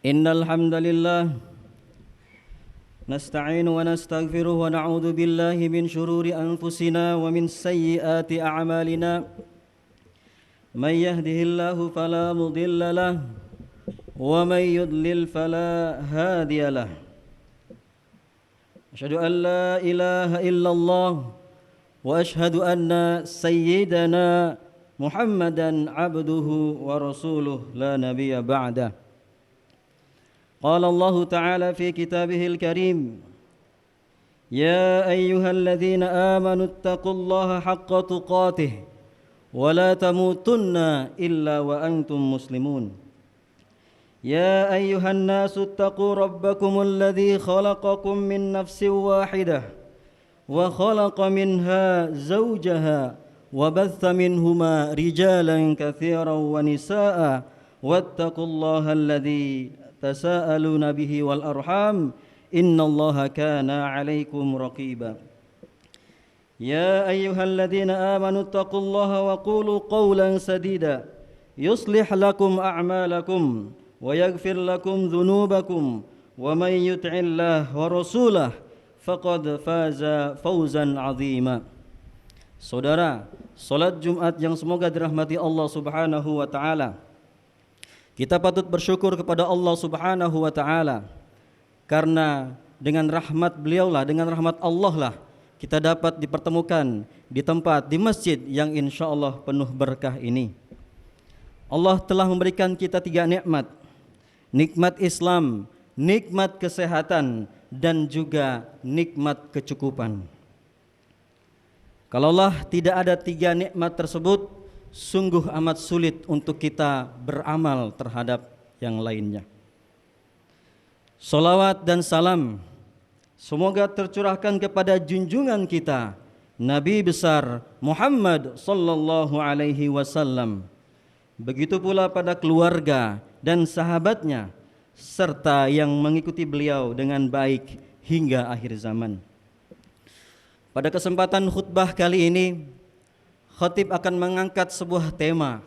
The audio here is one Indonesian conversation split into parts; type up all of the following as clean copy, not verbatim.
إن الحمد لله نستعين ونستغفره ونعوذ بالله من شرور أنفسنا ومن سيئات أعمالنا من يهده الله فلا مضل له ومن يضلل فلا هادي له أشهد أن لا إله إلا الله وأشهد أن سيدنا محمدا عبده ورسوله لا نبي بعده. قال الله تعالى في كتابه الكريم: يا أيها الذين آمنوا اتقوا الله حق تقاته ولا تموتن إلا وأنتم مسلمون. يا أيها الناس اتقوا ربكم الذي خلقكم من نفس واحدة وخلق منها زوجها وبث منهما رجالا كثيرا ونساء واتقوا الله الذي تساءلون به والأرحام إن الله كان عليكم رقيبا. يا أيها الذين آمنوا اتقوا الله وقولوا قولا سديدا يصلح لكم أعمالكم ويغفر لكم ذنوبكم ومن يطع الله ورسوله faqad faza fawzan azima. Saudara, salat Jumat yang semoga dirahmati Allah Subhanahu wa taala. Kita patut bersyukur kepada Allah Subhanahu wa taala karena dengan rahmat beliaulah, dengan rahmat Allah lah kita dapat dipertemukan di tempat, di masjid yang insyaallah penuh berkah ini. Allah telah memberikan kita 3 nikmat. Nikmat Islam, nikmat kesehatan, dan juga nikmat kecukupan. Kalaulah tidak ada 3 nikmat tersebut, sungguh amat sulit untuk kita beramal terhadap yang lainnya. Salawat dan salam semoga tercurahkan kepada junjungan kita Nabi besar Muhammad sallallahu alaihi wasallam. Begitu pula pada keluarga dan sahabatnya serta yang mengikuti beliau dengan baik hingga akhir zaman. Pada kesempatan khutbah kali ini, khatib akan mengangkat sebuah tema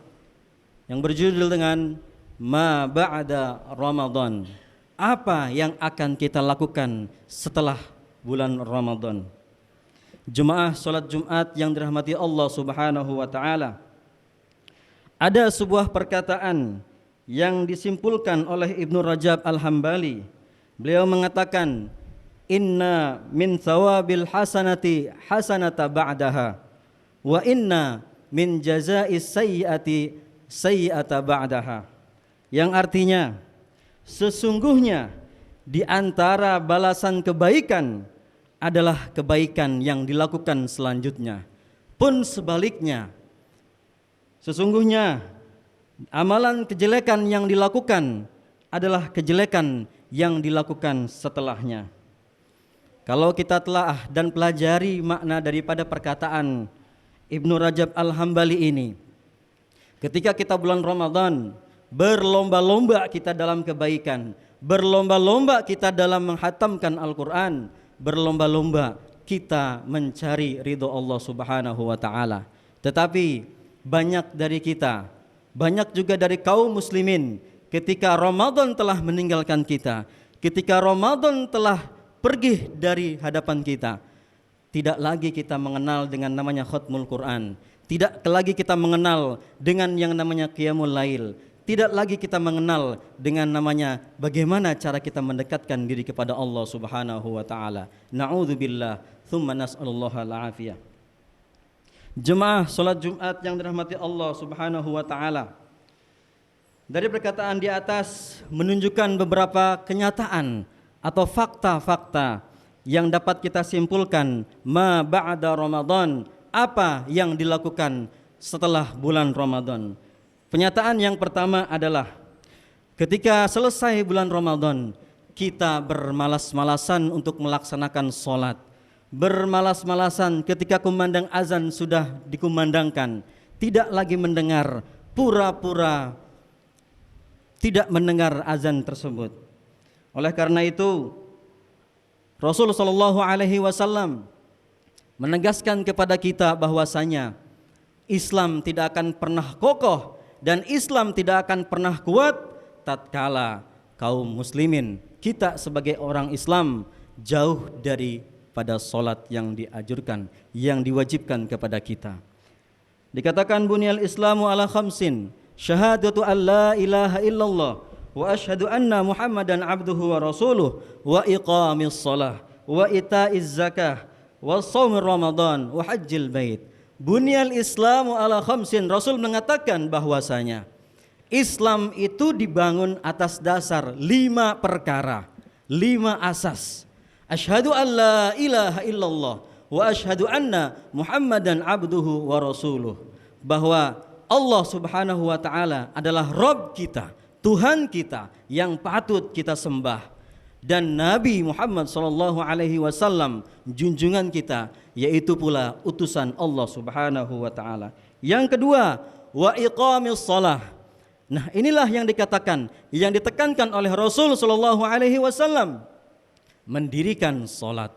yang berjudul dengan Ma Ba'da Ramadan. Apa yang akan kita lakukan setelah bulan Ramadan? Jemaah salat Jumat yang dirahmati Allah Subhanahu wa taala. Ada sebuah perkataan yang disimpulkan oleh Ibnu Rajab Al-Hambali. Beliau mengatakan, inna min thawabil hasanati hasanata ba'daha wa inna min jaza'is sayyiati sayyiata ba'daha. Yang artinya, sesungguhnya di antara balasan kebaikan adalah kebaikan yang dilakukan selanjutnya. Pun sebaliknya, sesungguhnya amalan kejelekan yang dilakukan adalah kejelekan yang dilakukan setelahnya. Kalau kita telah dan pelajari makna daripada perkataan Ibnu Rajab Al-Hambali ini, ketika kita bulan Ramadan, berlomba-lomba kita dalam kebaikan, berlomba-lomba kita dalam menghatamkan Al-Quran, berlomba-lomba kita mencari ridho Allah Subhanahu wa ta'ala. Tetapi banyak dari kita, banyak juga dari kaum muslimin, ketika Ramadan telah meninggalkan kita, ketika Ramadan telah pergi dari hadapan kita, tidak lagi kita mengenal dengan namanya khatmul Quran, tidak lagi kita mengenal dengan yang namanya qiyamul lail, tidak lagi kita mengenal dengan namanya bagaimana cara kita mendekatkan diri kepada Allah Subhanahu wa taala. Na'udzubillah, tsumma nas'alullah al-afiyah. Jemaah salat Jumat yang dirahmati Allah Subhanahu wa taala. Dari perkataan di atas menunjukkan beberapa kenyataan atau fakta-fakta yang dapat kita simpulkan ma ba'da Ramadan, apa yang dilakukan setelah bulan Ramadan. Penyataan yang pertama adalah ketika selesai bulan Ramadan, kita bermalas-malasan untuk melaksanakan sholat, bermalas-malasan ketika kumandang azan sudah dikumandangkan, tidak lagi mendengar, pura-pura tidak mendengar azan tersebut. Oleh karena itu, Rasulullah SAW menegaskan kepada kita bahwasanya Islam tidak akan pernah kokoh dan Islam tidak akan pernah kuat tatkala kaum muslimin, kita sebagai orang Islam jauh daripada solat yang dianjurkan, yang diwajibkan kepada kita. Dikatakan bunyal Islamu ala khamsin, syahadatu an la ilaha illallah wa asyhadu anna Muhammadan abduhu wa rasuluh wa iqamis shalah wa itaiz zakah wa shaum Ramadan wa hajjil bait. Bunyal Islamu ala khamsin, Rasul mengatakan bahwasanya Islam itu dibangun atas dasar 5 perkara, 5 asas. Asyhadu an la ilaha illallah wa asyhadu anna Muhammadan abduhu wa rasuluh, bahwa Allah Subhanahu wa taala adalah Rabb kita, Tuhan kita yang patut kita sembah, dan Nabi Muhammad sallallahu alaihi wasallam junjungan kita, yaitu pula utusan Allah Subhanahu wa taala. Yang kedua, wa iqamis shalah. Nah, inilah yang dikatakan, yang ditekankan oleh Rasul sallallahu alaihi wasallam, mendirikan salat.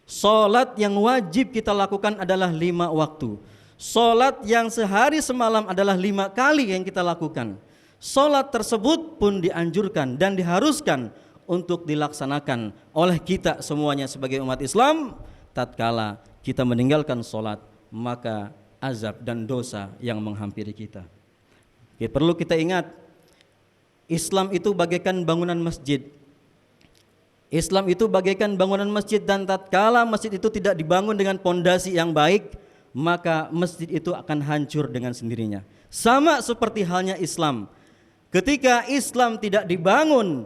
Salat yang wajib kita lakukan adalah 5 waktu. Salat yang sehari semalam adalah 5 kali yang kita lakukan. Salat tersebut pun dianjurkan dan diharuskan untuk dilaksanakan oleh kita semuanya sebagai umat Islam. Tatkala kita meninggalkan salat, maka azab dan dosa yang menghampiri kita. Oke, perlu kita ingat, Islam itu bagaikan bangunan masjid. Islam itu bagaikan bangunan masjid, dan tatkala masjid itu tidak dibangun dengan pondasi yang baik, maka masjid itu akan hancur dengan sendirinya. Sama seperti halnya Islam. Ketika Islam tidak dibangun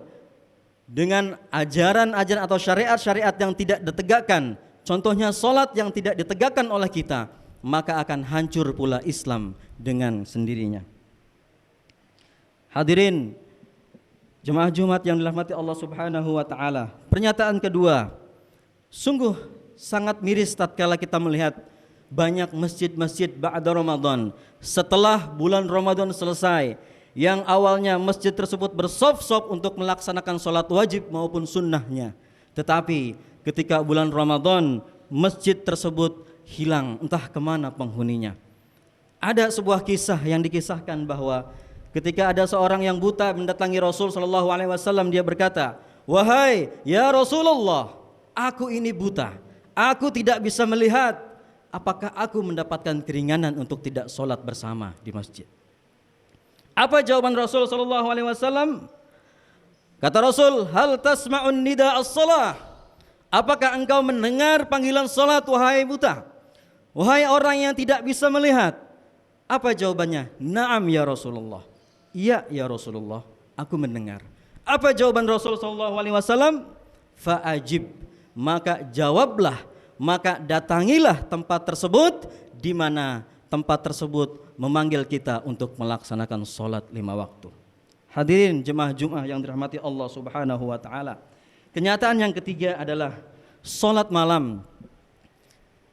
dengan ajaran-ajaran atau syariat-syariat yang tidak ditegakkan, contohnya salat yang tidak ditegakkan oleh kita, maka akan hancur pula Islam dengan sendirinya. Hadirin jemaah Jumat yang dirahmati Allah Subhanahu wa taala. Pernyataan kedua, sungguh sangat miris tatkala kita melihat banyak masjid-masjid ba'da Ramadan, setelah bulan Ramadan selesai, yang awalnya masjid tersebut bersop-sop untuk melaksanakan sholat wajib maupun sunnahnya, tetapi ketika bulan Ramadan masjid tersebut hilang, entah kemana penghuninya. Ada sebuah kisah yang dikisahkan bahwa ketika ada seorang yang buta mendatangi Rasul sallallahu alaihi wasallam, dia berkata, "Wahai ya Rasulullah, aku ini buta, aku tidak bisa melihat. Apakah aku mendapatkan keringanan untuk tidak sholat bersama di masjid?" Apa jawaban Rasul sallallahu alaihi wasallam? Kata Rasul, "Hal tasma'un nida as-shalah?" Apakah engkau mendengar panggilan salat, wahai buta? Wahai orang yang tidak bisa melihat? Apa jawabannya? "Na'am ya Rasulullah." Iya ya Rasulullah, aku mendengar. Apa jawaban Rasul sallallahu alaihi wasallam? "Fa'ajib." Maka jawablah, maka datangilah tempat tersebut, di mana tempat tersebut memanggil kita untuk melaksanakan sholat 5 waktu. Hadirin jemaah Jumat yang dirahmati Allah Subhanahu wa taala. Kenyataan yang ketiga adalah sholat malam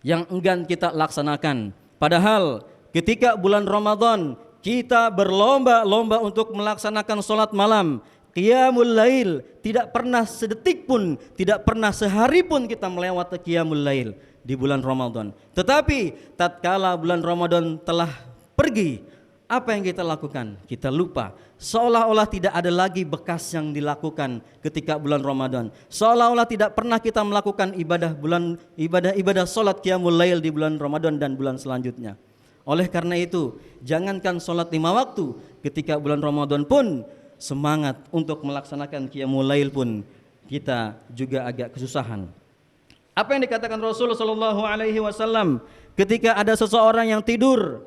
yang enggan kita laksanakan. Padahal ketika bulan Ramadan kita berlomba-lomba untuk melaksanakan sholat malam, qiyamul lail, tidak pernah sedetik pun, tidak pernah sehari pun kita melewati qiyamul lail di bulan Ramadan. Tetapi tatkala bulan Ramadan telah pergi, apa yang kita lakukan? Kita lupa. Seolah-olah tidak ada lagi bekas yang dilakukan ketika bulan Ramadan. Seolah-olah tidak pernah kita melakukan ibadah salat qiyamul lail di bulan Ramadan dan bulan selanjutnya. Oleh karena itu, jangankan salat 5 waktu, ketika bulan Ramadan pun semangat untuk melaksanakan qiyamul lail pun kita juga agak kesusahan. Apa yang dikatakan Rasul sallallahu alaihi wasallam ketika ada seseorang yang tidur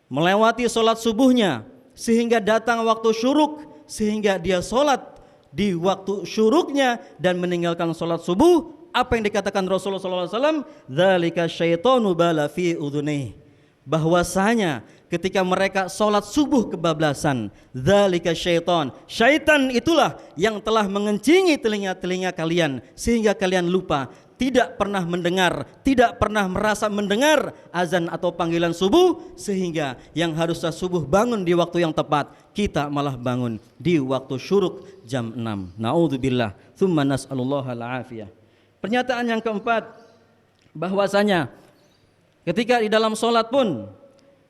melewati salat subuhnya sehingga datang waktu syuruk, sehingga dia salat di waktu syuruknya dan meninggalkan salat subuh, apa yang dikatakan Rasul sallallahu alaihi wasallam? Dzalika syaitanu bala fi udhunihi. Bahwasanya ketika mereka sholat subuh kebablasan, dzalika syaitan, syaitan itulah yang telah mengencingi telinga-telinga kalian sehingga kalian lupa, tidak pernah mendengar, tidak pernah merasa mendengar azan atau panggilan subuh, sehingga yang harusnya subuh bangun di waktu yang tepat, kita malah bangun di waktu syuruk jam 6. Na'udzubillah, tsumma nas'alullaha al-afiyah. Pernyataan yang keempat, bahwasanya ketika di dalam sholat pun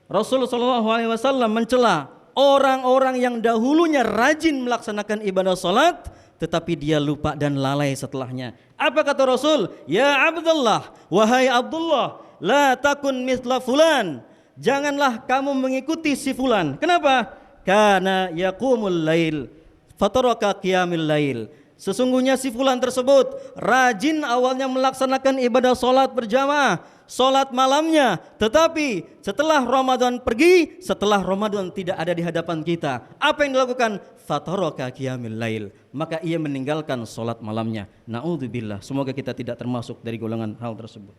Rasulullah SAW mencela orang-orang yang dahulunya rajin melaksanakan ibadah salat, tetapi dia lupa dan lalai setelahnya. Apa kata Rasul? Ya Abdullah, wahai Abdullah, la takun mithla fulan. Janganlah kamu mengikuti si fulan. Kenapa? Karena yaqumul lail fataraka qiyamil lail. Sesungguhnya si fulan tersebut rajin awalnya melaksanakan ibadah salat berjamaah, salat malamnya, tetapi setelah Ramadan pergi, setelah Ramadan tidak ada di hadapan kita, apa yang dilakukan? Fataraka qiyamil lail, maka ia meninggalkan salat malamnya. Naudzubillah, semoga kita tidak termasuk dari golongan hal tersebut.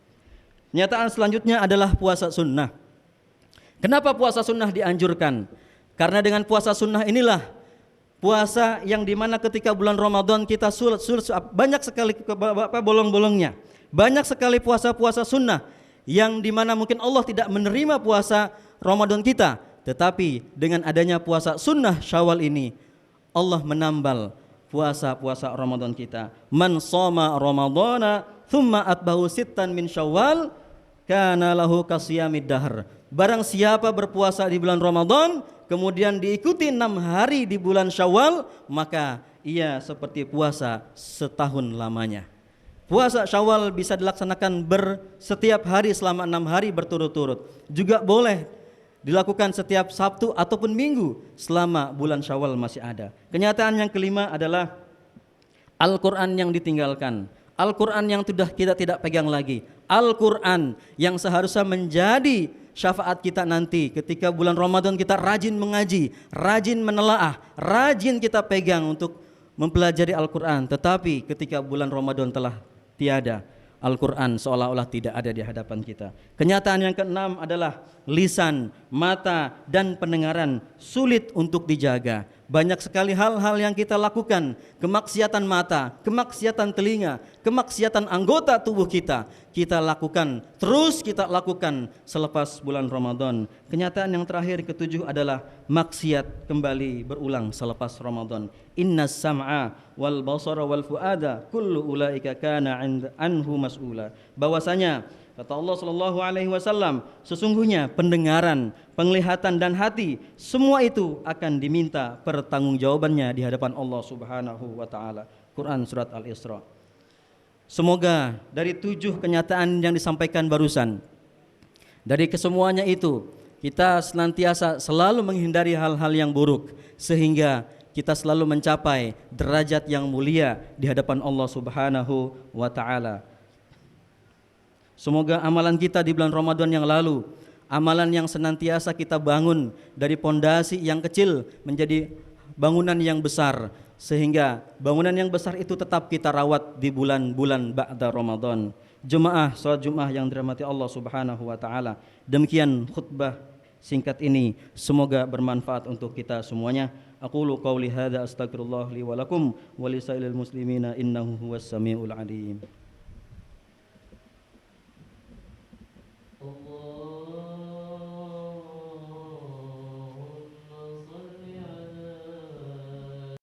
Nyataan selanjutnya adalah puasa sunnah. Kenapa puasa sunnah dianjurkan? Karena dengan puasa sunnah inilah puasa yang dimana ketika bulan Ramadan kita sulit banyak sekali bolong-bolongnya. Banyak sekali puasa-puasa sunnah yang dimana mungkin Allah tidak menerima puasa Ramadan kita. Tetapi dengan adanya puasa sunnah Syawal ini, Allah menambal puasa-puasa Ramadan kita. Man shoma Ramadana thumma atbahu sittan min Syawal kana lahu kasiyamid dahr. Barang siapa berpuasa di bulan Ramadan kemudian diikuti 6 hari di bulan Syawal, maka ia seperti puasa setahun lamanya. Puasa Syawal bisa dilaksanakan setiap hari selama 6 hari berturut-turut. Juga boleh dilakukan setiap Sabtu ataupun Minggu selama bulan Syawal masih ada. Kenyataan yang kelima adalah Al-Quran yang ditinggalkan. Al-Quran yang sudah kita tidak pegang lagi. Al-Quran yang seharusnya menjadi syafaat kita nanti ketika bulan Ramadan kita rajin mengaji, rajin menelaah, rajin kita pegang untuk mempelajari Al-Quran. Tetapi ketika bulan Ramadan telah tiada, Al-Quran seolah-olah tidak ada di hadapan kita. Kenyataan yang keenam adalah lisan, mata, dan pendengaran sulit untuk dijaga. Banyak sekali hal-hal yang kita lakukan, kemaksiatan mata, kemaksiatan telinga, kemaksiatan anggota tubuh kita lakukan, terus kita lakukan selepas bulan Ramadan. Kenyataan yang terakhir ketujuh adalah maksiat kembali berulang selepas Ramadan. Innas sam'a wal basara wal fuada kullu ulaika kana anhu mas'ula. Bahwasanya kata Allah sallallahu alaihi wasallam, sesungguhnya pendengaran, penglihatan dan hati semua itu akan diminta pertanggungjawabannya di hadapan Allah Subhanahu wa taala. Quran surat Al-Isra. Semoga dari 7 kenyataan yang disampaikan barusan, dari kesemuanya itu kita senantiasa selalu menghindari hal-hal yang buruk sehingga kita selalu mencapai derajat yang mulia di hadapan Allah Subhanahu wa taala. Semoga amalan kita di bulan Ramadan yang lalu, amalan yang senantiasa kita bangun dari pondasi yang kecil menjadi bangunan yang besar, sehingga bangunan yang besar itu tetap kita rawat di bulan-bulan ba'da Ramadan. Jemaah salat Jumat yang dirahmati Allah Subhanahu wa taala. Demikian khutbah singkat ini, semoga bermanfaat untuk kita semuanya. Aqulu qauli hadza astaghfirullah li wa lakum wa lisairil muslimina innahu huwas samiul alim. Allah